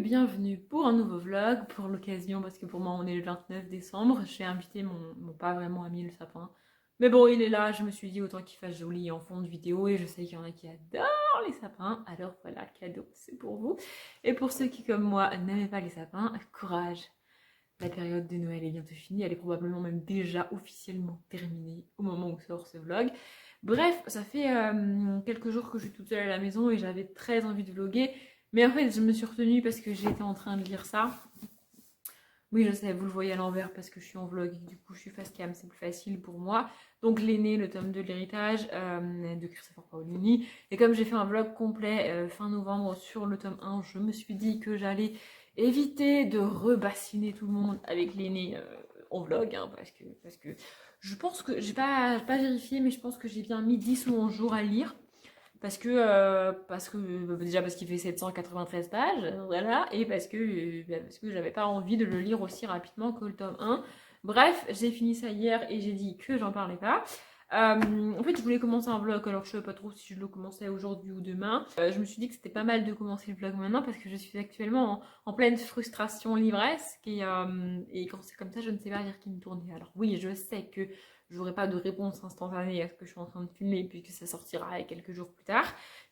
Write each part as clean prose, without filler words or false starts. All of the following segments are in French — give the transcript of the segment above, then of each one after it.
bienvenue pour un nouveau vlog, pour l'occasion, parce que pour moi on est le 29 décembre, j'ai invité mon pas vraiment ami le sapin. Mais bon, il est là, je me suis dit autant qu'il fasse joli en fond de vidéo, et je sais qu'il y en a qui adorent les sapins, alors voilà, cadeau, c'est pour vous. Et pour ceux qui, comme moi, n'aimaient pas les sapins, courage, la période de Noël est bientôt finie, elle est probablement même déjà officiellement terminée au moment où sort ce vlog. Bref, ça fait quelques jours que je suis toute seule à la maison et j'avais très envie de vlogger. Mais en fait, je me suis retenue parce que j'étais en train de lire ça. Oui, je sais, vous le voyez à l'envers parce que je suis en vlog et que du coup je suis face cam, c'est plus facile pour moi. Donc l'aîné, le tome 2 de l'héritage de Christopher Paolini. Et comme j'ai fait un vlog complet fin novembre sur le tome 1, je me suis dit que j'allais éviter de rebassiner tout le monde avec l'aîné en vlog, hein, parce que je pense que, j'ai pas vérifié, mais je pense que j'ai bien mis 10 ou 11 jours à lire. Déjà parce qu'il fait 793 pages, voilà, et parce que j'avais pas envie de le lire aussi rapidement que le tome 1. Bref, j'ai fini ça hier et j'ai dit que j'en parlais pas. En fait, je voulais commencer un vlog, alors je sais pas trop si je le commençais aujourd'hui ou demain. Je me suis dit que c'était pas mal de commencer le vlog maintenant parce que je suis actuellement en pleine frustration livresque et quand c'est comme ça, je ne sais pas vers qui me tourner. Alors oui, je sais que j'aurai pas de réponse instantanée à ce que je suis en train de filmer puisque ça sortira quelques jours plus tard.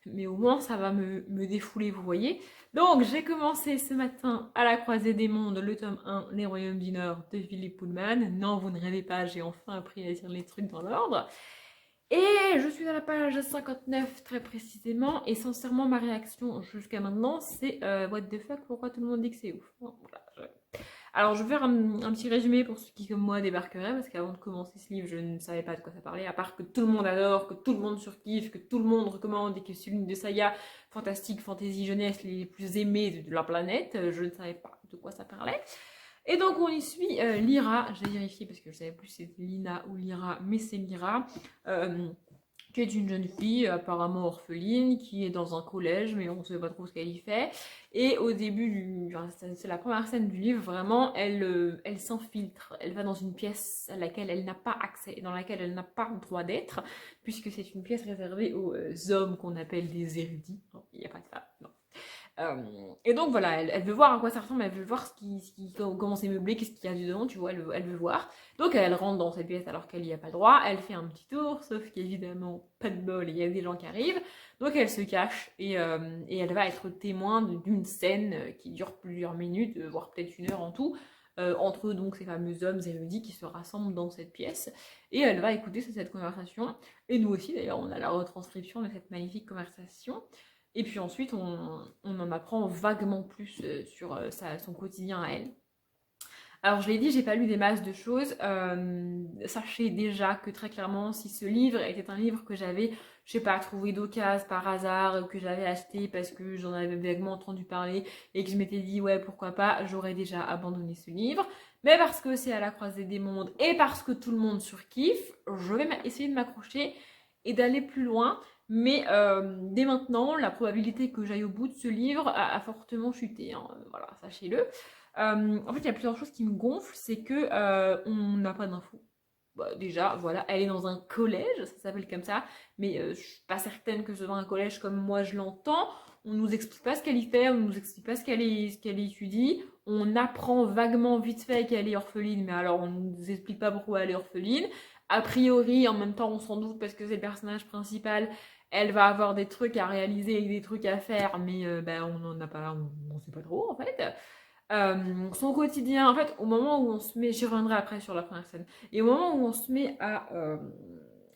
Mais au moins, ça va me défouler, vous voyez. Donc, j'ai commencé ce matin à la croisée des mondes, le tome 1, Les Royaumes du Nord de Philippe Pullman. Non, vous ne rêvez pas, j'ai enfin appris à dire les trucs dans l'ordre. Et je suis à la page 59 très précisément. Et sincèrement, ma réaction jusqu'à maintenant, c'est what the fuck, pourquoi tout le monde dit que c'est ouf. Bon, voilà, alors, je vais faire un petit résumé pour ceux qui, comme moi, débarqueraient, parce qu'avant de commencer ce livre, je ne savais pas de quoi ça parlait, à part que tout le monde adore, que tout le monde surkiffe, que tout le monde recommande, et que c'est l'une des sagas fantastique, fantasy, jeunesse les plus aimées de la planète. Je ne savais pas de quoi ça parlait. Et donc, on y suit Lyra, j'ai vérifié parce que je ne savais plus si c'était Lina ou Lyra, mais c'est Lyra. Qui est une jeune fille apparemment orpheline, qui est dans un collège, mais on ne sait pas trop ce qu'elle y fait. Et au début, enfin, c'est la première scène du livre, vraiment, elle s'infiltre. Elle va dans une pièce à laquelle elle n'a pas accès, dans laquelle elle n'a pas le droit d'être, puisque c'est une pièce réservée aux hommes qu'on appelle des érudits. Non, il n'y a pas de femmes, non. Et donc voilà, elle veut voir à quoi ça ressemble, elle veut voir comment c'est meublé, qu'est-ce qu'il y a dedans, tu vois, elle veut voir. Donc elle rentre dans cette pièce alors qu'elle n'y a pas le droit, elle fait un petit tour, sauf qu'évidemment, pas de bol, il y a des gens qui arrivent. Donc elle se cache et elle va être témoin d'une scène qui dure plusieurs minutes, voire peut-être une heure en tout, entre donc ces fameux hommes érudits qui se rassemblent dans cette pièce. Et elle va écouter cette conversation. Et nous aussi d'ailleurs, on a la retranscription de cette magnifique conversation. Et puis ensuite, on en apprend vaguement plus sur son quotidien à elle. Alors je l'ai dit, j'ai pas lu des masses de choses. Sachez déjà que très clairement, si ce livre était un livre que j'avais, je sais pas, trouvé d'occasion par hasard, que j'avais acheté parce que j'en avais vaguement entendu parler et que je m'étais dit ouais pourquoi pas, j'aurais déjà abandonné ce livre. Mais parce que c'est à la croisée des mondes et parce que tout le monde surkiffe, je vais essayer de m'accrocher et d'aller plus loin. Mais dès maintenant, la probabilité que j'aille au bout de ce livre a fortement chuté, hein. Voilà, sachez-le. En fait, il y a plusieurs choses qui me gonflent, c'est que on n'a pas d'infos. Bah, déjà, voilà, elle est dans un collège, ça s'appelle comme ça, mais je suis pas certaine que ce soit un collège comme moi je l'entends. On nous explique pas ce qu'elle y fait, on nous explique pas ce qu'elle étudie. On apprend vaguement vite fait qu'elle est orpheline, mais alors on nous explique pas pourquoi elle est orpheline. A priori, en même temps, on s'en doute parce que c'est le personnage principal. Elle va avoir des trucs à réaliser et des trucs à faire, mais ben, on n'en a pas, on sait pas trop en fait. Son quotidien, en fait, au moment où on se met, j'y reviendrai après sur la première scène, et au moment où on se met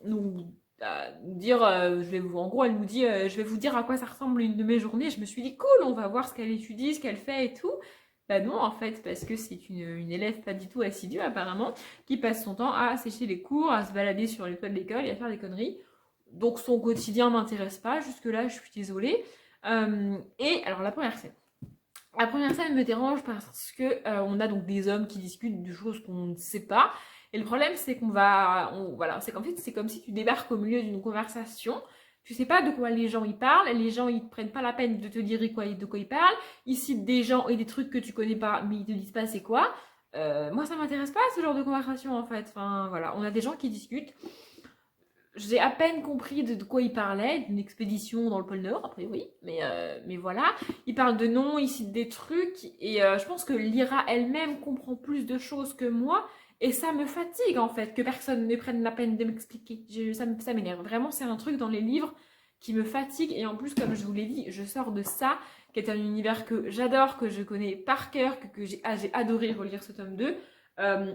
nous, à nous dire, en gros, elle nous dit, je vais vous dire à quoi ça ressemble une de mes journées, je me suis dit, cool, on va voir ce qu'elle étudie, ce qu'elle fait et tout. Bah non, en fait, parce que c'est une élève pas du tout assidue, apparemment, qui passe son temps à sécher les cours, à se balader sur les toits de l'école et à faire des conneries. Donc son quotidien m'intéresse pas, jusque-là, je suis désolée. Et alors, la première scène. La première scène me dérange parce que on a donc des hommes qui discutent de choses qu'on ne sait pas. Et le problème, c'est voilà, c'est qu'en fait, c'est comme si tu débarques au milieu d'une conversation. Tu sais pas de quoi les gens y parlent. Les gens, ils prennent pas la peine de te dire de quoi ils parlent. Ils citent des gens et des trucs que tu connais pas, mais ils te disent pas c'est quoi. Moi, ça m'intéresse pas ce genre de conversation en fait. Enfin, voilà, on a des gens qui discutent. j'ai à peine compris de quoi il parlait, d'une expédition dans le pôle Nord, a priori, mais voilà. Il parle de noms, il cite des trucs, et je pense que Lyra elle-même comprend plus de choses que moi, et ça me fatigue en fait, que personne ne prenne la peine de m'expliquer. Ça m'énerve. Vraiment, c'est un truc dans les livres qui me fatigue, et en plus, comme je vous l'ai dit, je sors de ça, qui est un univers que j'adore, que je connais par cœur, que j'ai adoré relire ce tome 2.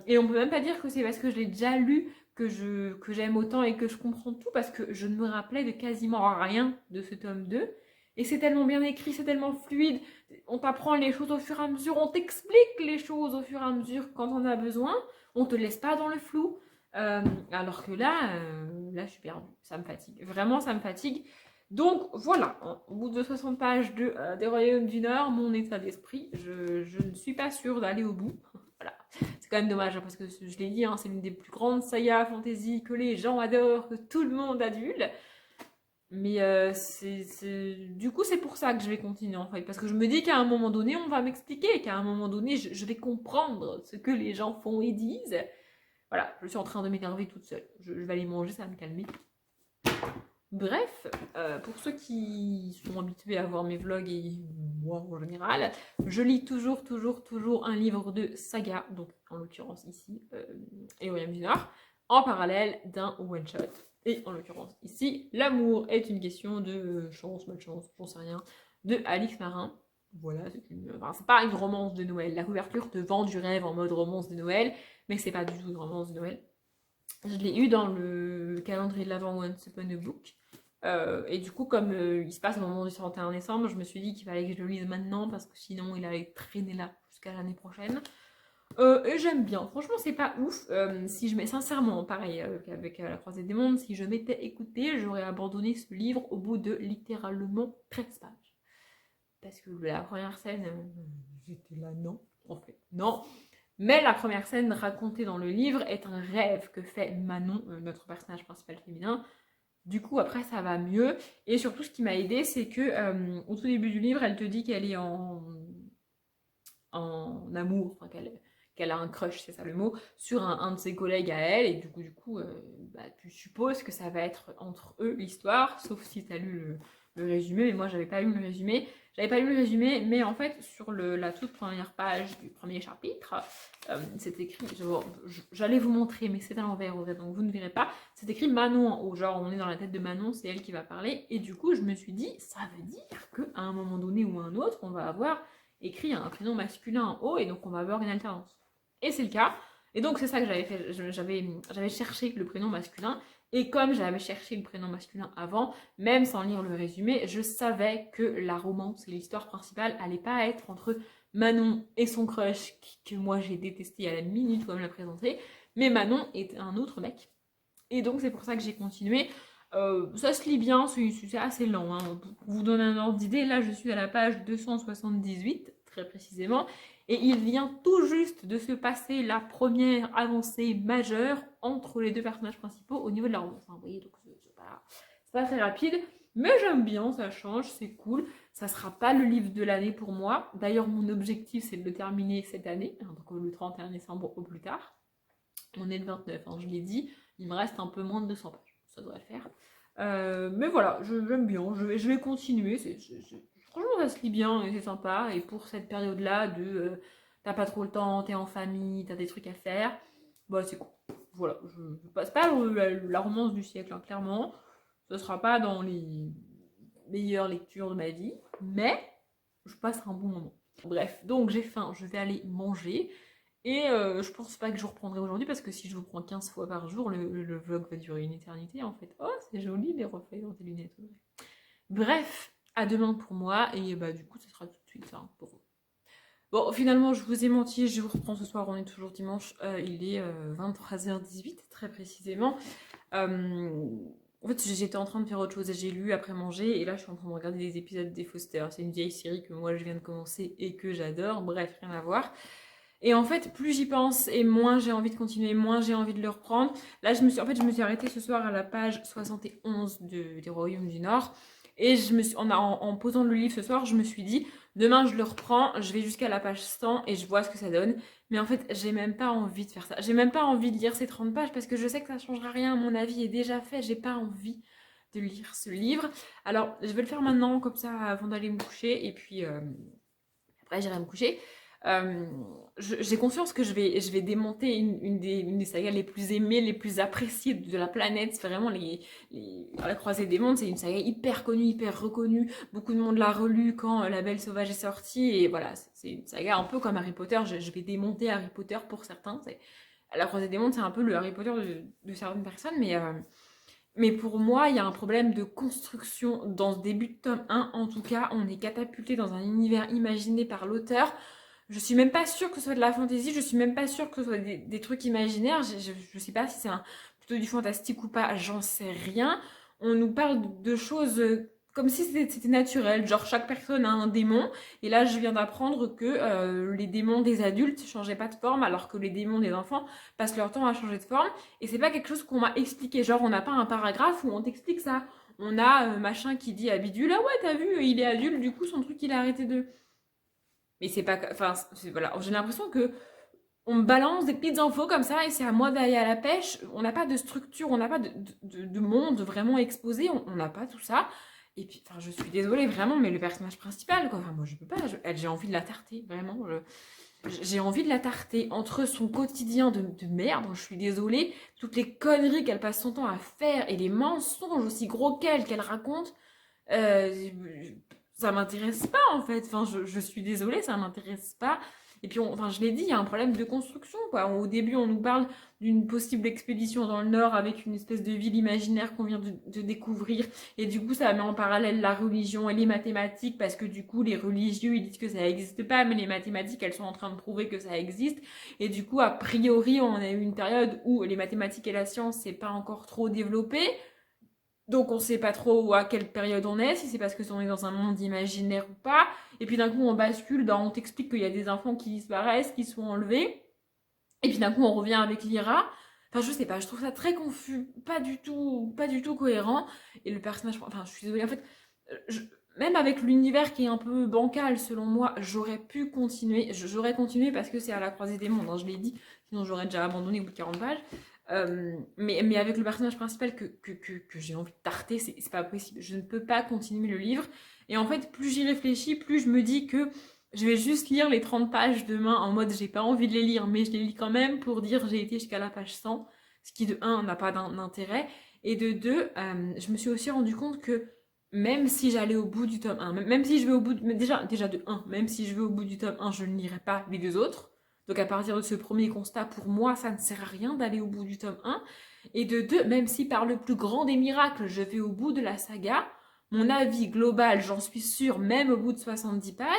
Et on peut même pas dire que c'est parce que je l'ai déjà lu que j'aime autant et que je comprends tout, parce que je ne me rappelais de quasiment rien de ce tome 2. Et c'est tellement bien écrit, c'est tellement fluide, on t'apprend les choses au fur et à mesure, on t'explique les choses au fur et à mesure quand on a besoin, on te laisse pas dans le flou. Alors que là je suis perdue, ça me fatigue, vraiment ça me fatigue. Donc voilà, hein, au bout de 60 pages des Royaumes du Nord, mon état d'esprit, je ne suis pas sûre d'aller au bout. Voilà. C'est quand même dommage, hein, parce que je l'ai dit, hein, c'est l'une des plus grandes sagas fantasy que les gens adorent, que tout le monde adule. Mais du coup, c'est pour ça que je vais continuer en fait. Parce que je me dis qu'à un moment donné, on va m'expliquer, qu'à un moment donné, je vais comprendre ce que les gens font et disent. Voilà, je suis en train de m'énerver toute seule. Je vais aller manger, ça va me calmer. Bref, pour ceux qui sont habitués à voir mes vlogs et moi en général, je lis toujours un livre de saga, donc en l'occurrence ici, et Royaume du Nord, en parallèle d'un one-shot. Et en l'occurrence ici, l'amour est une question de chance, malchance, j'en sais rien, de Alix Marin. Voilà, c'est pas une romance de Noël. La couverture te vend du rêve en mode romance de Noël, mais c'est pas du tout une romance de Noël. Je l'ai eu dans le calendrier de l'Avent Once Upon a Book. Et du coup, comme il se passe au moment du 31 décembre, je me suis dit qu'il fallait que je le lise maintenant parce que sinon il allait traîner là jusqu'à l'année prochaine. Et j'aime bien. Franchement, c'est pas ouf. Si je mets sincèrement, pareil qu'avec La Croisée des Mondes, si je m'étais écoutée, j'aurais abandonné ce livre au bout de littéralement 13 pages. Parce que la première scène, j'étais là, non, en fait, non. Mais la première scène racontée dans le livre est un rêve que fait Manon, notre personnage principal féminin. Du coup, après, ça va mieux. Et surtout, ce qui m'a aidé, c'est que au tout début du livre, elle te dit qu'elle est en amour, enfin, qu'elle a un crush, c'est ça le mot, sur un de ses collègues à elle. Et du coup tu supposes que ça va être entre eux l'histoire, sauf si tu as lu le résumé. Mais moi, j'avais pas lu le résumé. J'avais pas lu le résumé, mais en fait, sur la toute première page du premier chapitre, c'est écrit, j'allais vous montrer, mais c'est à l'envers, donc vous ne verrez pas. C'est écrit Manon en haut, genre on est dans la tête de Manon, c'est elle qui va parler. Et du coup, je me suis dit, ça veut dire qu'à un moment donné ou à un autre, on va avoir écrit un prénom masculin en haut, et donc on va avoir une alternance. Et c'est le cas. Et donc c'est ça que j'avais fait, j'avais cherché le prénom masculin. Et comme j'avais cherché le prénom masculin avant, même sans lire le résumé, je savais que la romance et l'histoire principale allait pas être entre Manon et son crush, que moi j'ai détesté à la minute où elle me l'a présenté, mais Manon est un autre mec. Et donc c'est pour ça que j'ai continué. Ça se lit bien, c'est assez lent. Hein. Pour vous donner un ordre d'idée, là je suis à la page 278, très précisément. Et il vient tout juste de se passer la première avancée majeure entre les deux personnages principaux au niveau de la romance. Vous voyez, donc c'est pas très rapide, mais j'aime bien, ça change, c'est cool. Ça sera pas le livre de l'année pour moi. D'ailleurs, mon objectif, c'est de le terminer cette année, hein, donc le 31 décembre au plus tard. On est le 29, hein, je l'ai dit. Il me reste un peu moins de 200 pages, ça devrait le faire. Mais voilà, j'aime bien, je vais continuer. Franchement, ça se lit bien et c'est sympa. Et pour cette période-là t'as pas trop le temps, t'es en famille, t'as des trucs à faire, bah c'est cool. Voilà, je passe pas la romance du siècle, hein, clairement. Ce sera pas dans les meilleures lectures de ma vie, mais je passe un bon moment. Bref, donc j'ai faim, je vais aller manger. Et je pense pas que je reprendrai aujourd'hui parce que si je vous prends 15 fois par jour, le vlog va durer une éternité en fait. Oh, c'est joli les reflets dans tes lunettes. Bref, à demain pour moi et bah du coup, ce sera tout de suite ça pour vous. Bon, finalement, je vous ai menti, je vous reprends ce soir, on est toujours dimanche, il est 23h18 très précisément. En fait, j'étais en train de faire autre chose, j'ai lu après manger et là, je suis en train de regarder des épisodes des Foster. C'est une vieille série que moi, je viens de commencer et que j'adore, bref, rien à voir. Et en fait, plus j'y pense et moins j'ai envie de continuer, moins j'ai envie de le reprendre. Là, je me suis arrêtée ce soir à la page 71 des Royaumes du Nord. Et en posant le livre ce soir, je me suis dit, Demain, je le reprends, je vais jusqu'à la page 100 et je vois ce que ça donne. Mais en fait, j'ai même pas envie de faire ça. J'ai même pas envie de lire ces 30 pages parce que je sais que ça changera rien. Mon avis est déjà fait. J'ai pas envie de lire ce livre. Alors, je vais le faire maintenant, comme ça, avant d'aller me coucher. Et puis, après, j'irai me coucher. Euh, j'ai conscience que je vais démonter une des sagas les plus aimées, les plus appréciées de la planète. C'est vraiment La Croisée des Mondes, c'est une saga hyper connue, hyper reconnue. Beaucoup de monde l'a relue quand La Belle Sauvage est sortie. Et voilà, c'est une saga un peu comme Harry Potter. Je vais démonter Harry Potter pour certains. La Croisée des Mondes, c'est un peu le Harry Potter de certaines personnes. Mais pour moi, il y a un problème de construction dans ce début de tome 1. En tout cas, on est catapulté dans un univers imaginé par l'auteur. Je suis même pas sûre que ce soit de la fantasy, je suis même pas sûre que ce soit des trucs imaginaires. Je sais pas si c'est plutôt du fantastique ou pas, j'en sais rien. On nous parle de choses comme si c'était naturel, genre chaque personne a un démon. Et là, je viens d'apprendre que les démons des adultes changeaient pas de forme, alors que les démons des enfants passent leur temps à changer de forme. Et c'est pas quelque chose qu'on m'a expliqué. Genre, on n'a pas un paragraphe où on t'explique ça. On a machin qui dit à Bidule, ah ouais, t'as vu, il est adulte, du coup, son truc, il a arrêté de. Mais c'est pas. Enfin, voilà. J'ai l'impression que on me balance des petites infos comme ça et c'est à moi d'aller à la pêche. On n'a pas de structure, on n'a pas de monde vraiment exposé, on n'a pas tout ça. Et puis, enfin, je suis désolée vraiment, mais le personnage principal, quoi. Enfin, moi, je peux pas. J'ai envie de la tarter, vraiment. J'ai envie de la tarter entre son quotidien de merde, je suis désolée, toutes les conneries qu'elle passe son temps à faire et les mensonges aussi gros qu'elle raconte. Euh, Ça m'intéresse pas en fait. Enfin, je suis désolée, ça m'intéresse pas. Et puis, enfin, je l'ai dit, il y a un problème de construction, quoi. Au début, on nous parle d'une possible expédition dans le Nord avec une espèce de ville imaginaire qu'on vient de découvrir. Et du coup, ça met en parallèle la religion et les mathématiques parce que du coup, les religieux, ils disent que ça n'existe pas, mais les mathématiques, elles sont en train de prouver que ça existe. Et du coup, a priori, on a eu une période où les mathématiques et la science, c'est pas encore trop développé. Donc on sait pas trop à quelle période on est, si c'est parce que on est dans un monde imaginaire ou pas. Et puis d'un coup on bascule, on t'explique qu'il y a des enfants qui disparaissent, qui sont enlevés. Et puis d'un coup on revient avec Lyra. Enfin je sais pas, je trouve ça très confus, pas du tout cohérent. Et le personnage, enfin je suis désolée, en fait, même avec l'univers qui est un peu bancal selon moi, j'aurais pu continuer. J'aurais continué parce que c'est à la croisée des mondes, hein, je l'ai dit. Sinon j'aurais déjà abandonné au bout de 40 pages. Mais avec le personnage principal que j'ai envie de tarter, c'est pas possible. Je ne peux pas continuer le livre. Et en fait, plus j'y réfléchis, plus je me dis que je vais juste lire les 30 pages demain en mode j'ai pas envie de les lire, mais je les lis quand même pour dire j'ai été jusqu'à la page 100. Ce qui de un n'a pas d'intérêt. Et de deux, je me suis aussi rendu compte que même si j'allais au bout du tome 1, même si je vais au bout de, mais déjà de un, même si je vais au bout du tome 1, je ne lirai pas les deux autres. Donc à partir de ce premier constat, pour moi, ça ne sert à rien d'aller au bout du tome 1. Et de deux, même si par le plus grand des miracles, je vais au bout de la saga, mon avis global, j'en suis sûre, même au bout de 70 pages,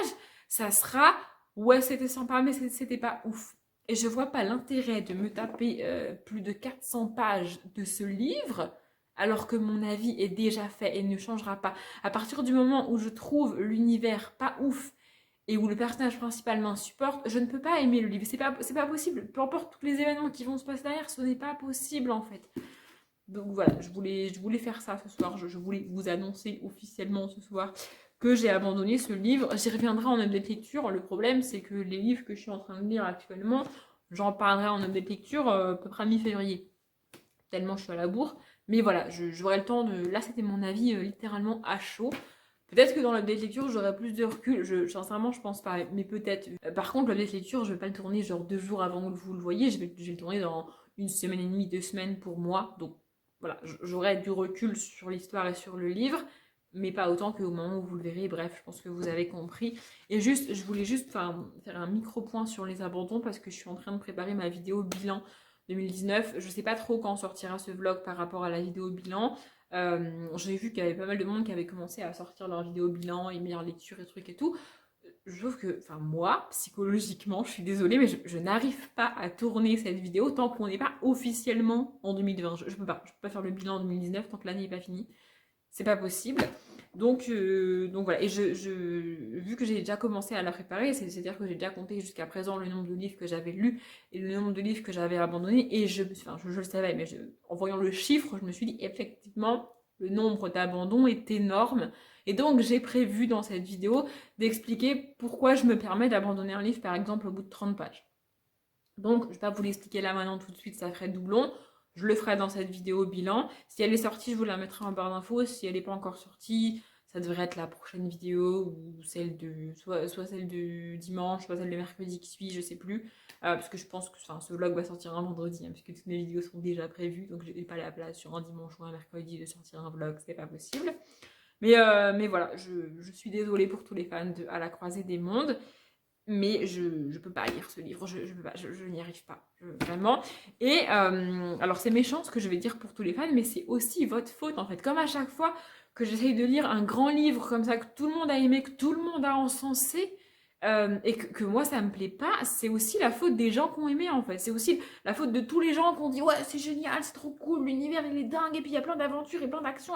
ça sera ouais, c'était sympa, mais c'était pas ouf. Et je vois pas l'intérêt de me taper plus de 400 pages de ce livre, alors que mon avis est déjà fait et ne changera pas. À partir du moment où je trouve l'univers pas ouf et où le personnage principal m'insupporte, je ne peux pas aimer le livre. C'est pas possible. Peu importe tous les événements qui vont se passer derrière, ce n'est pas possible en fait. Donc voilà, je voulais faire ça ce soir. Je voulais vous annoncer officiellement ce soir que j'ai abandonné ce livre. J'y reviendrai en update lecture. Le problème, c'est que les livres que je suis en train de lire actuellement, j'en parlerai en update lecture à peu près à mi-février. Tellement je suis à la bourre. Mais voilà, j'aurai le temps de. Là, c'était mon avis littéralement à chaud. Peut-être que dans l'update lecture, j'aurai plus de recul. Sincèrement, je pense pas. Mais peut-être. Par contre, l'update lecture, je vais pas le tourner genre 2 jours avant que vous le voyez. Je vais le tourner dans une semaine et demie, 2 semaines pour moi. Donc voilà, j'aurai du recul sur l'histoire et sur le livre. Mais pas autant qu'au moment où vous le verrez. Bref, je pense que vous avez compris. Et juste, je voulais juste faire un micro-point sur les abandons parce que je suis en train de préparer ma vidéo bilan 2019. Je sais pas trop quand sortira ce vlog par rapport à la vidéo bilan. J'ai vu qu'il y avait pas mal de monde qui avait commencé à sortir leur vidéo bilan et meilleure lecture et trucs et tout. Je trouve que, enfin moi, psychologiquement, je suis désolée, mais je n'arrive pas à tourner cette vidéo tant qu'on n'est pas officiellement en 2020. Je peux pas faire le bilan en 2019 tant que l'année n'est pas finie. C'est pas possible. Donc voilà. Et vu que j'ai déjà commencé à la préparer, c'est-à-dire que j'ai déjà compté jusqu'à présent le nombre de livres que j'avais lus et le nombre de livres que j'avais abandonnés. Et je le savais, mais en voyant le chiffre, je me suis dit effectivement, le nombre d'abandons est énorme. Et donc, j'ai prévu dans cette vidéo d'expliquer pourquoi je me permets d'abandonner un livre, par exemple, au bout de 30 pages. Donc, je ne vais pas vous l'expliquer là maintenant tout de suite, ça ferait doublon. Je le ferai dans cette vidéo bilan. Si elle est sortie, je vous la mettrai en barre d'infos. Si elle n'est pas encore sortie, ça devrait être la prochaine vidéo ou celle de soit celle de dimanche, soit celle de mercredi qui suit, je sais plus. Parce que je pense que ce vlog va sortir un vendredi, hein, puisque toutes mes vidéos sont déjà prévues, donc je n'ai pas la place sur un dimanche ou un mercredi de sortir un vlog, c'est pas possible. Mais voilà, je suis désolée pour tous les fans de À la croisée des mondes. Mais je peux pas lire ce livre, je n'y arrive pas, vraiment. Et alors c'est méchant ce que je vais dire pour tous les fans, mais c'est aussi votre faute en fait. Comme à chaque fois que j'essaye de lire un grand livre comme ça, que tout le monde a aimé, que tout le monde a encensé, et que moi ça me plaît pas, c'est aussi la faute des gens qui ont aimé en fait. C'est aussi la faute de tous les gens qui ont dit ouais c'est génial, c'est trop cool, l'univers il est dingue, et puis il y a plein d'aventures et plein d'actions,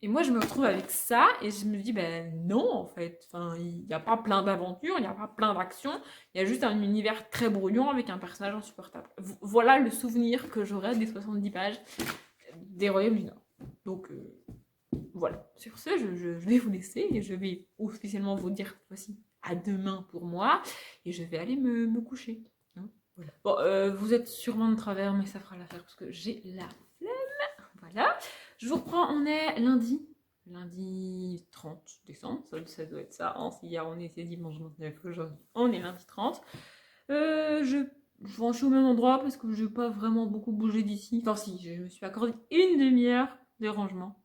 et moi, je me retrouve avec ça et je me dis, ben non, en fait. Enfin, il n'y a pas plein d'aventures, il n'y a pas plein d'actions. Il y a juste un univers très brouillon avec un personnage insupportable. Voilà le souvenir que j'aurai des 70 pages des Royaumes du Nord. Donc, voilà. Sur ce, je vais vous laisser et je vais officiellement vous dire cette fois-ci à demain pour moi. Et je vais aller me coucher. Hein, voilà. Bon, vous êtes sûrement de travers, mais ça fera l'affaire parce que j'ai la flemme. Voilà. Je vous reprends, on est lundi 30 décembre, ça doit être ça, hein. Si hier on était dimanche 29, aujourd'hui on est lundi 30. Je suis au même endroit parce que je n'ai pas vraiment beaucoup bougé d'ici. Enfin si, je me suis accordé une demi-heure de rangement.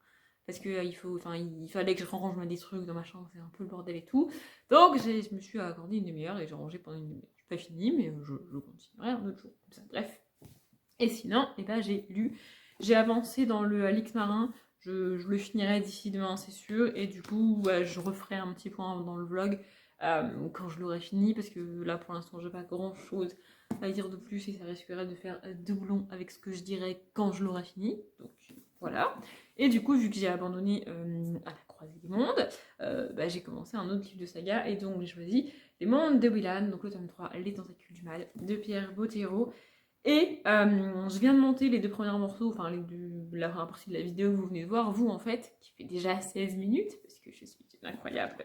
Parce que il fallait que je range des trucs dans ma chambre, c'est un peu le bordel et tout. Donc je me suis accordé une demi-heure et j'ai rangé pendant une demi-heure. Je n'ai pas fini, mais je continuerai un autre jour. Comme ça. Bref. Et sinon, j'ai avancé dans le Alix Marin. Je le finirai d'ici demain, c'est sûr. Et du coup, ouais, je referai un petit point dans le vlog quand je l'aurai fini. Parce que là, pour l'instant, j'ai pas grand chose à dire de plus. Et ça risquerait de faire doublon avec ce que je dirais quand je l'aurai fini. Donc voilà. Et du coup, vu que j'ai abandonné à la croisée des mondes, j'ai commencé un autre livre de saga. Et donc, j'ai choisi Les Mondes de Willan, donc le tome 3, Les Tentacules du Mal, de Pierre Bottero. Et je viens de monter les deux premiers morceaux, enfin la première partie de la vidéo que vous venez de voir, vous en fait, qui fait déjà 16 minutes, parce que je suis une incroyable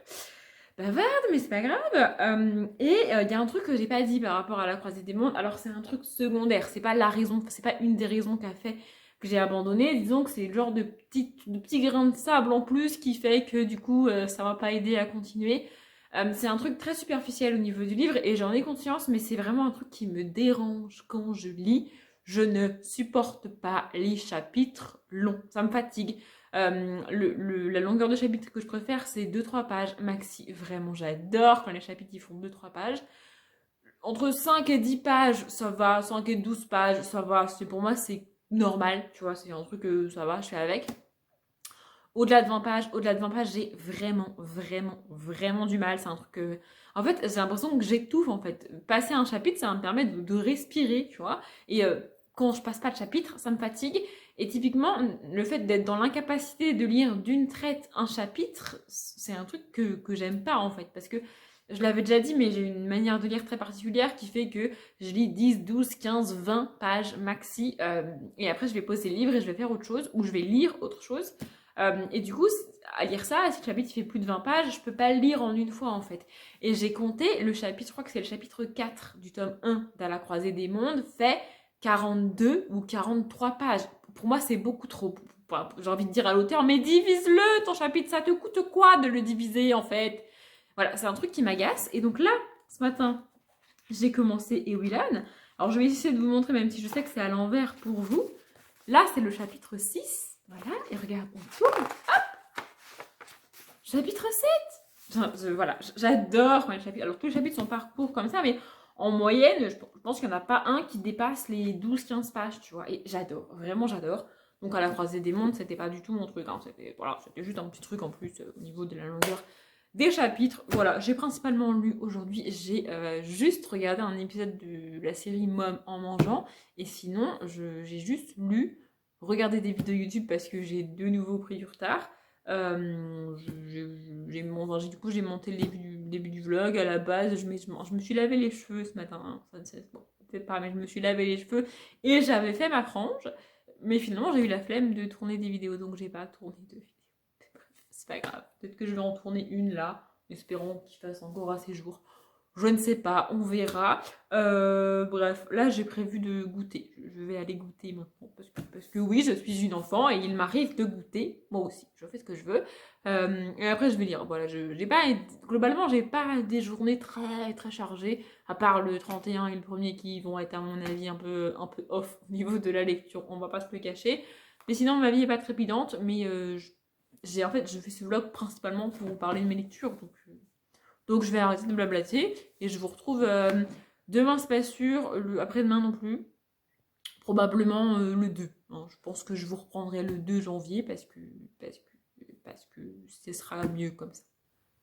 bavarde, mais c'est pas grave. Il y a un truc que j'ai pas dit par rapport à la croisée des mondes, alors c'est un truc secondaire, c'est pas la raison, c'est pas une des raisons qui a fait que j'ai abandonné, disons que c'est le genre de petits grains de sable en plus qui fait que du coup ça m'a pas aidé à continuer. C'est un truc très superficiel au niveau du livre et j'en ai conscience, mais c'est vraiment un truc qui me dérange quand je lis. Je ne supporte pas les chapitres longs, ça me fatigue. La longueur de chapitre que je préfère, c'est 2-3 pages maxi. Vraiment, j'adore quand les chapitres ils font 2-3 pages. Entre 5 et 10 pages, ça va. 5 et 12 pages, ça va. Pour moi, c'est normal, tu vois. C'est un truc que ça va, je fais avec. Au-delà de 20 pages, j'ai vraiment du mal. C'est un truc que... En fait, j'ai l'impression que j'étouffe, en fait. Passer un chapitre, ça va me permettre de respirer, tu vois. Et quand je passe pas de chapitre, ça me fatigue. Et typiquement, le fait d'être dans l'incapacité de lire d'une traite un chapitre, c'est un truc que j'aime pas, en fait. Parce que, je l'avais déjà dit, mais j'ai une manière de lire très particulière qui fait que je lis 10, 12, 15, 20 pages maxi. Et après, je vais poser le livre et je vais faire autre chose. Ou je vais lire autre chose. Et du coup, à lire ça, si le chapitre fait plus de 20 pages, je peux pas le lire en une fois en fait. Et j'ai compté, le chapitre, je crois que c'est le chapitre 4 du tome 1 d'À la croisée des mondes, fait 42 ou 43 pages. Pour moi, c'est beaucoup trop. J'ai envie de dire à l'auteur, mais divise-le, ton chapitre, ça te coûte quoi de le diviser en fait? Voilà, c'est un truc qui m'agace. Et donc là, ce matin, j'ai commencé Ewilan. Alors je vais essayer de vous montrer, même si je sais que c'est à l'envers pour vous. Là, c'est le chapitre 6. Voilà, et regarde, on tourne, hop, chapitre 7. Voilà, j'adore quand les chapitres, alors tous les chapitres sont pas courts comme ça, mais en moyenne, je pense qu'il n'y en a pas un qui dépasse les 12-15 pages, tu vois, et j'adore, vraiment j'adore. Donc à la croisée des mondes, c'était pas du tout mon truc, hein. C'était juste un petit truc en plus au niveau de la longueur des chapitres. Voilà, j'ai principalement lu aujourd'hui, j'ai juste regardé un épisode de la série Mom en mangeant, et sinon, j'ai juste lu, regarder des vidéos YouTube parce que j'ai de nouveau pris du retard. Du coup, j'ai monté le début du vlog. À la base, je me suis lavé les cheveux ce matin. Hein. Bon, peut-être pas, mais je me suis lavé les cheveux et j'avais fait ma frange. Mais finalement, j'ai eu la flemme de tourner des vidéos, donc j'ai pas tourné de vidéos. C'est pas grave. Peut-être que je vais en tourner une là, espérant qu'il fasse encore assez jour. Je ne sais pas, on verra. Bref, là j'ai prévu de goûter. Je vais aller goûter maintenant parce que oui, je suis une enfant et il m'arrive de goûter. Moi aussi, je fais ce que je veux. Et après je vais lire. Voilà, j'ai pas, globalement, j'ai pas des journées très très chargées, à part le 31 et le premier qui vont être à mon avis un peu off au niveau de la lecture. On va pas se le cacher. Mais sinon, ma vie est pas trépidante. Mais en fait, je fais ce vlog principalement pour vous parler de mes lectures. Donc je vais arrêter de blablater et je vous retrouve demain, c'est pas sûr, après-demain non plus, probablement le 2. Hein. Je pense que je vous reprendrai le 2 janvier parce que ce sera mieux comme ça.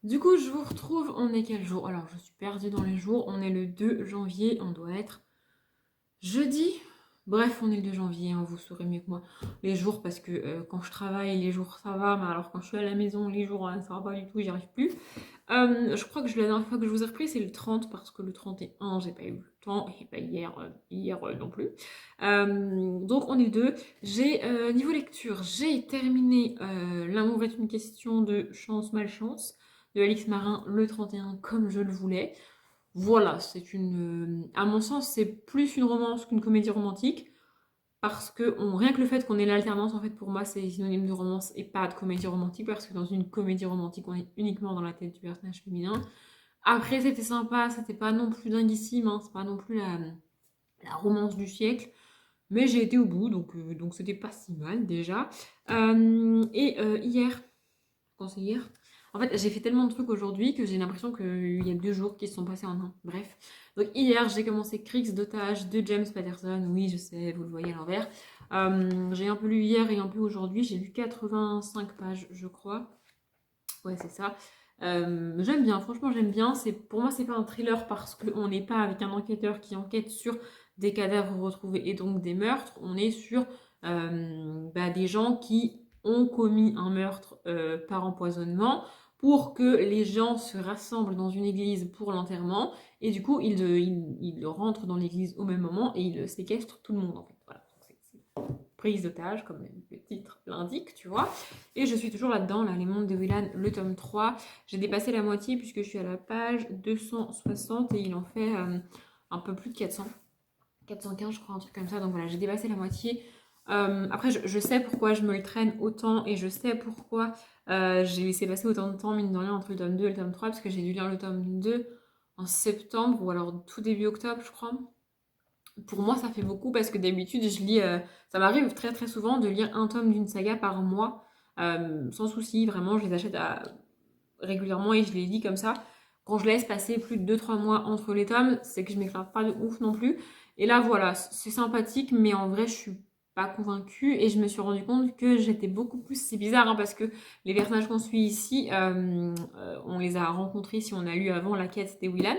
Du coup, je vous retrouve, on est quel jour? Alors, je suis perdue dans les jours, on est le 2 janvier, on doit être jeudi. Bref, on est le 2 janvier, hein, vous saurez mieux que moi les jours parce que quand je travaille, les jours ça va, mais alors quand je suis à la maison, les jours ça va pas du tout, j'y arrive plus. Je crois que la dernière fois que je vous ai repris, c'est le 30 parce que le 31, j'ai pas eu le temps, et pas hier non plus. Donc on est deux. Niveau lecture, j'ai terminé L'amour est une question de chance, malchance de Alix Marin le 31 comme je le voulais. Voilà, à mon sens, c'est plus une romance qu'une comédie romantique. Parce que rien que le fait qu'on ait l'alternance, en fait, pour moi, c'est synonyme de romance et pas de comédie romantique. Parce que dans une comédie romantique, on est uniquement dans la tête du personnage féminin. Après, c'était sympa, c'était pas non plus dinguissime, hein, c'est pas non plus la romance du siècle. Mais j'ai été au bout, donc c'était pas si mal déjà. Hier, quand c'est hier? En fait, j'ai fait tellement de trucs aujourd'hui que j'ai l'impression qu'il y a 2 jours qui se sont passés en un. Bref. Donc hier, j'ai commencé Crix d'otage de James Patterson. Oui, je sais, vous le voyez à l'envers. J'ai un peu lu hier et un peu aujourd'hui. J'ai lu 85 pages, je crois. Ouais, c'est ça. J'aime bien, franchement, j'aime bien. Pour moi, c'est pas un thriller parce qu'on n'est pas avec un enquêteur qui enquête sur des cadavres retrouvés et donc des meurtres. On est sur des gens qui ont commis un meurtre par empoisonnement pour que les gens se rassemblent dans une église pour l'enterrement et du coup ils rentrent dans l'église au même moment et ils séquestrent tout le monde en fait. Voilà. Prise d'otage, comme le titre l'indique, tu vois. Et je suis toujours là-dedans, là, Les Mondes de Whelan, le tome 3. J'ai dépassé la moitié puisque je suis à la page 260 et il en fait un peu plus de 400. 415, je crois, un truc comme ça. Donc voilà, j'ai dépassé la moitié. Après, je sais pourquoi je me le traîne autant et je sais pourquoi j'ai laissé passer autant de temps, mine de rien, entre le tome 2 et le tome 3, parce que j'ai dû lire le tome 2 en septembre ou alors tout début octobre, je crois. Pour moi, ça fait beaucoup parce que d'habitude, ça m'arrive très très souvent de lire un tome d'une saga par mois, sans souci, vraiment, je les achète régulièrement et je les lis comme ça. Quand je laisse passer plus de 2-3 mois entre les tomes, c'est que je m'éclate pas de ouf non plus. Et là, voilà, c'est sympathique, mais en vrai, je suis pas convaincue et je me suis rendu compte que j'étais beaucoup plus. C'est bizarre hein, parce que les personnages qu'on suit ici, on les a rencontrés si on a lu avant La Quête des Whelan.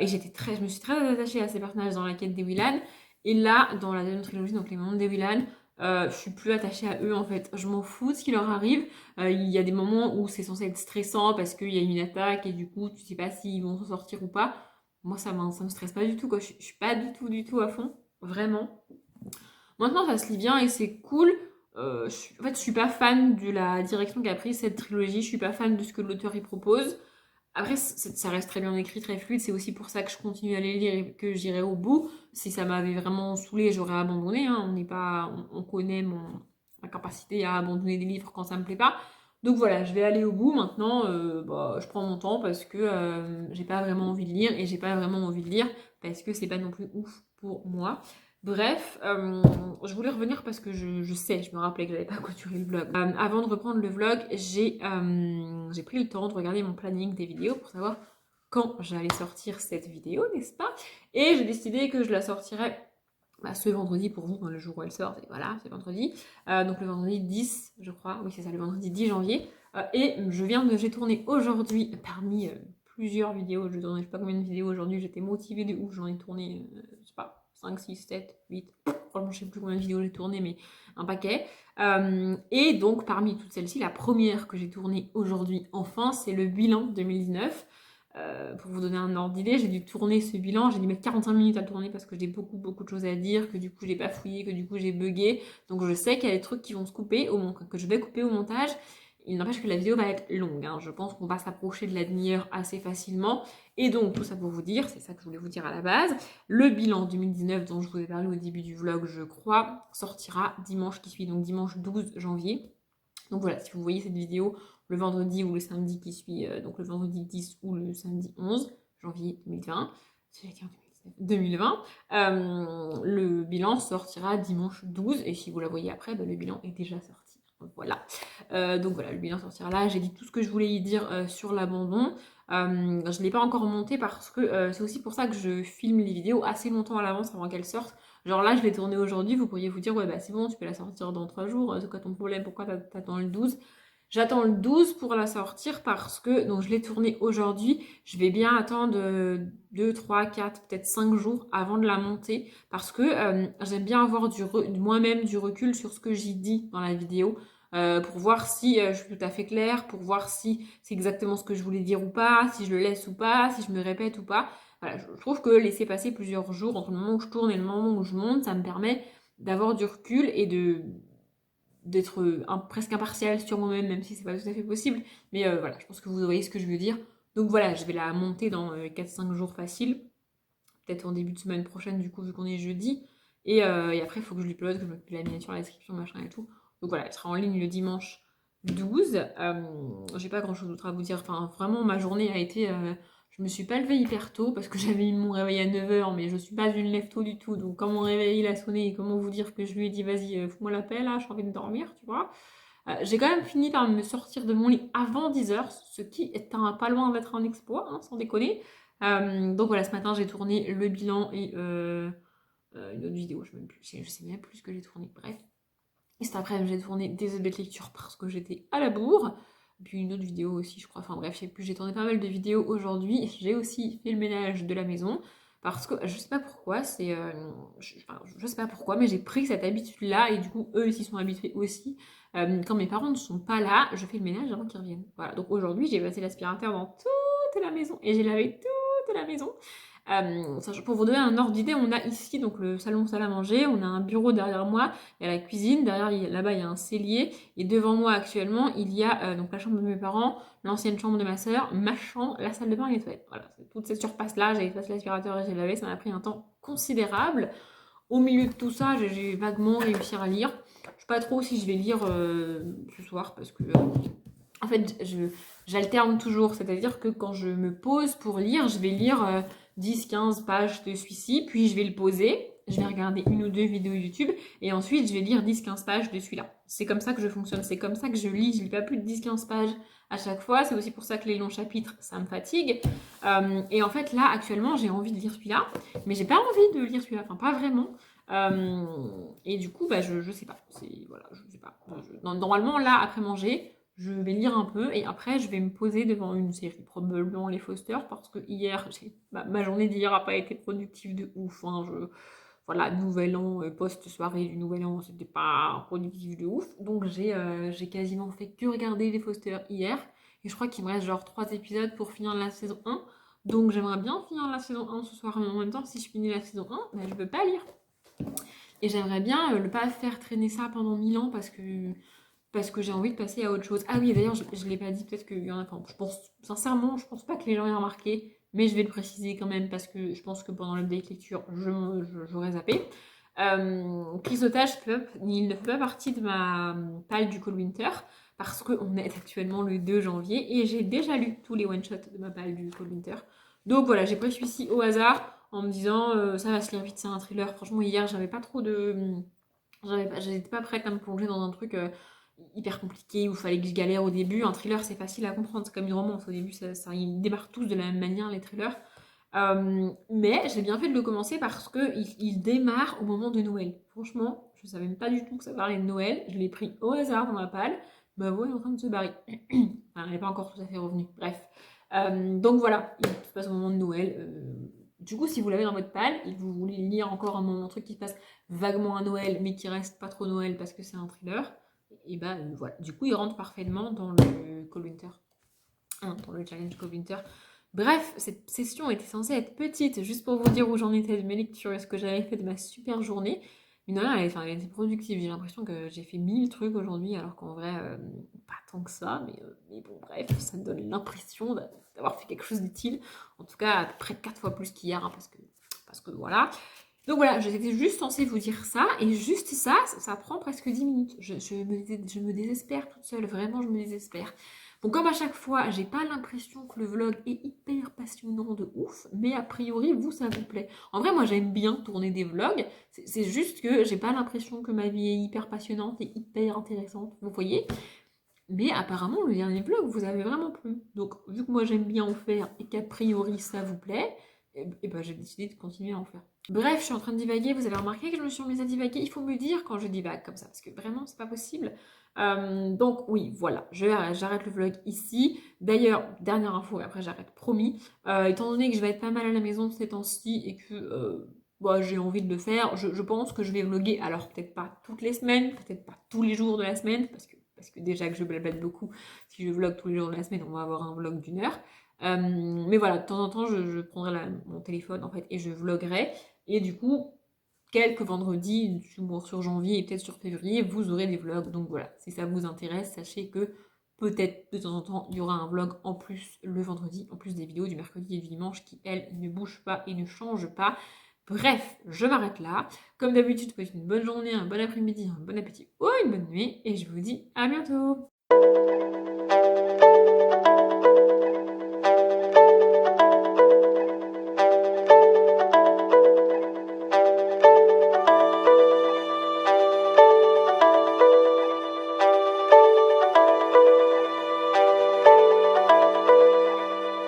Et je me suis très attachée à ces personnages dans La Quête des Whelan. Et là, dans la deuxième trilogie, donc Les Mondes des Whelan, je suis plus attachée à eux en fait. Je m'en fous de ce qui leur arrive. Il y a des moments où c'est censé être stressant parce qu'il y a une attaque et du coup tu sais pas s'ils vont s'en sortir ou pas. Moi ça me stresse pas du tout quoi. Je suis pas du tout à fond. Vraiment. Maintenant ça se lit bien et c'est cool. En fait je suis pas fan de la direction qu'a prise cette trilogie. Je suis pas fan de ce que l'auteur y propose. Après, ça reste très bien écrit, très fluide. C'est aussi pour ça que je continue à les lire et que j'irai au bout. Si ça m'avait vraiment saoulé, j'aurais abandonné. Hein. On connaît ma capacité à abandonner des livres quand ça me plaît pas. Donc voilà, je vais aller au bout. Maintenant, je prends mon temps parce que j'ai pas vraiment envie de lire et j'ai pas vraiment envie de lire parce que c'est pas non plus ouf pour moi. Bref, je voulais revenir parce que je me rappelais que j'avais pas clôturé le vlog. Avant de reprendre le vlog, j'ai pris le temps de regarder mon planning des vidéos pour savoir quand j'allais sortir cette vidéo, n'est-ce pas? Et j'ai décidé que je la sortirais ce vendredi pour vous, le jour où elle sort, et voilà, c'est vendredi. Donc le vendredi 10, je crois, oui c'est ça, le vendredi 10 janvier. J'ai tourné aujourd'hui parmi plusieurs vidéos, je sais pas combien de vidéos aujourd'hui, j'étais motivée de ouf, j'en ai tourné, je sais pas, 5, 6, 7, 8, franchement je sais plus combien de vidéos j'ai tourné, mais un paquet. Et donc parmi toutes celles-ci, la première que j'ai tournée aujourd'hui, enfin, c'est le bilan 2019. Pour vous donner un ordre d'idée, j'ai dû tourner ce bilan, j'ai dû mettre 45 minutes à le tourner parce que j'ai beaucoup de choses à dire, que du coup j'ai pas fouillé, que du coup j'ai bugué. Donc je sais qu'il y a des trucs qui vont se couper, que je vais couper au montage. Il n'empêche que la vidéo va être longue, hein. Je pense qu'on va s'approcher de la demi-heure assez facilement. Et donc tout ça pour vous dire, c'est ça que je voulais vous dire à la base, le bilan 2019 dont je vous ai parlé au début du vlog, je crois, sortira dimanche qui suit, donc dimanche 12 janvier. Donc voilà, si vous voyez cette vidéo le vendredi ou le samedi qui suit, donc le vendredi 10 ou le samedi 11 janvier 2020, 2020, le bilan sortira dimanche 12 et si vous la voyez après, le bilan est déjà sorti. Voilà. Donc voilà, le bilan sortira là. J'ai dit tout ce que je voulais y dire sur l'abandon. Je ne l'ai pas encore monté parce que c'est aussi pour ça que je filme les vidéos assez longtemps à l'avance avant qu'elles sortent. Genre là, je l'ai tourné aujourd'hui, vous pourriez vous dire, ouais, bah c'est bon, tu peux la sortir dans 3 jours, c'est quoi ton problème, pourquoi t'attends le 12? J'attends le 12 pour la sortir parce que, donc je l'ai tournée aujourd'hui, je vais bien attendre 2, 3, 4, peut-être 5 jours avant de la monter parce que j'aime bien avoir moi-même du recul sur ce que j'y dis dans la vidéo. Pour voir si je suis tout à fait claire, pour voir si c'est exactement ce que je voulais dire ou pas, si je le laisse ou pas, si je me répète ou pas. Voilà, je trouve que laisser passer plusieurs jours entre le moment où je tourne et le moment où je monte, ça me permet d'avoir du recul et d'être presque impartial sur moi-même, même si c'est pas tout à fait possible. Mais voilà, je pense que vous voyez ce que je veux dire. Donc voilà, je vais la monter dans 4-5 jours facile. Peut-être en début de semaine prochaine, du coup, vu qu'on est jeudi. Et après, il faut que je l'upload, que je mette la miniature, la description, machin et tout. Donc voilà, elle sera en ligne le dimanche 12. J'ai pas grand chose d'autre à vous dire. Enfin, vraiment, ma journée a été. Je me suis pas levée hyper tôt parce que j'avais mis mon réveil à 9h, mais je suis pas une lève tôt du tout. Donc, quand mon réveil il a sonné, comment vous dire que je lui ai dit, vas-y, fous-moi la paix là, j'ai envie de dormir, tu vois. J'ai quand même fini par me sortir de mon lit avant 10h, ce qui est pas loin d'être un exploit, hein, sans déconner. Donc voilà, ce matin j'ai tourné le bilan et une autre vidéo, je sais même plus ce que j'ai tourné, bref. Et cet après-midi j'ai tourné des updates lecture parce que j'étais à la bourre. Puis une autre vidéo aussi, je crois. Enfin bref, je sais plus, j'ai tourné pas mal de vidéos aujourd'hui. J'ai aussi fait le ménage de la maison. Parce que je sais pas pourquoi, je sais pas pourquoi, mais j'ai pris cette habitude-là et du coup, eux, ils s'y sont habitués aussi. Quand mes parents ne sont pas là, je fais le ménage avant qu'ils reviennent. Voilà, donc aujourd'hui, j'ai passé l'aspirateur dans toute la maison et j'ai lavé toute la maison. Pour vous donner un ordre d'idée, on a ici donc le salon salle à manger, on a un bureau derrière moi, il y a la cuisine, derrière là-bas il y a un cellier, et devant moi actuellement il y a donc la chambre de mes parents, l'ancienne chambre de ma soeur, ma chambre, la salle de bain et les toilettes. Voilà, toute cette surface-là, j'ai passé l'aspirateur et j'ai lavé, ça m'a pris un temps considérable. Au milieu de tout ça, j'ai vaguement réussi à lire. Je sais pas trop si je vais lire ce soir parce que en fait j'alterne toujours, c'est-à-dire que quand je me pose pour lire, je vais lire 10-15 pages de celui-ci, puis je vais le poser, je vais regarder une ou deux vidéos YouTube, et ensuite je vais lire 10-15 pages de celui-là. C'est comme ça que je fonctionne, c'est comme ça que je lis pas plus de 10-15 pages à chaque fois, c'est aussi pour ça que les longs chapitres, ça me fatigue. Et en fait là, actuellement, j'ai envie de lire celui-là, mais j'ai pas envie de lire celui-là, enfin pas vraiment. Et du coup, je sais pas, voilà, je sais pas. Normalement, là, après manger, je vais lire un peu et après je vais me poser devant une série, probablement les Foster, parce que hier, ma journée d'hier a pas été productive de ouf. Hein, voilà, nouvel an, post-soirée du nouvel an, c'était pas productif de ouf. Donc j'ai quasiment fait que regarder les Foster hier. Et je crois qu'il me reste genre 3 épisodes pour finir la saison 1. Donc j'aimerais bien finir la saison 1 ce soir, mais en même temps, si je finis la saison 1, je peux pas lire. Et j'aimerais bien ne pas faire traîner ça pendant 1000 ans parce que j'ai envie de passer à autre chose. Ah oui, d'ailleurs, je ne l'ai pas dit, peut-être qu'il y en a pas. Sincèrement, je pense pas que les gens aient remarqué, mais je vais le préciser quand même parce que je pense que pendant l'update lecture, j'aurais zappé. Chrysotage, il ne fait pas partie de ma palle du Cold Winter parce qu'on est actuellement le 2 janvier et j'ai déjà lu tous les one-shots de ma palle du Cold Winter. Donc voilà, j'ai pris celui-ci au hasard en me disant ça va se lire vite, c'est un thriller. Franchement, hier, j'avais pas trop de. J'étais pas prête à me plonger dans un truc hyper compliqué où il fallait que je galère au début. Un thriller, c'est facile à comprendre, c'est comme une romance. Au début, ils démarrent tous de la même manière, les thrillers. Mais j'ai bien fait de le commencer parce qu'il démarre au moment de Noël. Franchement, je savais même pas du tout que ça parlait de Noël. Je l'ai pris au hasard dans ma palle. Ma voix est en train de se barrer. Enfin, elle n'est pas encore tout à fait revenue. Bref. Donc voilà, il se passe au moment de Noël. Du coup, si vous l'avez dans votre palle et que vous voulez lire encore un truc qui se passe vaguement à Noël, mais qui reste pas trop Noël parce que c'est un thriller, et voilà. Du coup, il rentre parfaitement dans le Cold Winter. Dans le challenge Cold Winter. Bref, cette session était censée être petite, juste pour vous dire où j'en étais de mes lectures et ce que j'avais fait de ma super journée. Mais non, elle était productive. J'ai l'impression que j'ai fait 1000 trucs aujourd'hui, alors qu'en vrai, pas tant que ça. Mais bon, bref, ça me donne l'impression d'avoir fait quelque chose d'utile. En tout cas, à peu près 4 fois plus qu'hier, hein, parce que voilà. Donc voilà, j'étais juste censée vous dire ça, et juste ça prend presque 10 minutes. Je me désespère toute seule, vraiment, je me désespère. Bon, comme à chaque fois, j'ai pas l'impression que le vlog est hyper passionnant de ouf, mais a priori, vous, ça vous plaît. En vrai, moi, j'aime bien tourner des vlogs, c'est juste que j'ai pas l'impression que ma vie est hyper passionnante et hyper intéressante, vous voyez? Mais apparemment, le dernier vlog vous avez vraiment plu. Donc, vu que moi j'aime bien en faire et qu'a priori ça vous plaît, et ben, j'ai décidé de continuer à en faire. Bref, je suis en train de divaguer. Vous avez remarqué que je me suis remise à divaguer. Il faut me dire quand je divague comme ça, parce que vraiment, c'est pas possible. Donc, oui, voilà, j'arrête le vlog ici. D'ailleurs, dernière info, et après j'arrête, promis. Étant donné que je vais être pas mal à la maison ces temps-ci et que bah, j'ai envie de le faire, je pense que je vais vloguer. Alors, peut-être pas toutes les semaines, peut-être pas tous les jours de la semaine, parce que déjà que je blablate beaucoup, si je vlog tous les jours de la semaine, on va avoir un vlog d'une heure. Mais voilà, de temps en temps, je prendrai mon téléphone en fait et je vloguerai. Et du coup, quelques vendredis, sur janvier et peut-être sur février, vous aurez des vlogs. Donc voilà, si ça vous intéresse, sachez que peut-être de temps en temps, il y aura un vlog en plus le vendredi, en plus des vidéos du mercredi et du dimanche qui, elles, ne bougent pas et ne changent pas. Bref, je m'arrête là. Comme d'habitude, je vous souhaite une bonne journée, un bon après-midi, un bon appétit ou une bonne nuit. Et je vous dis à bientôt.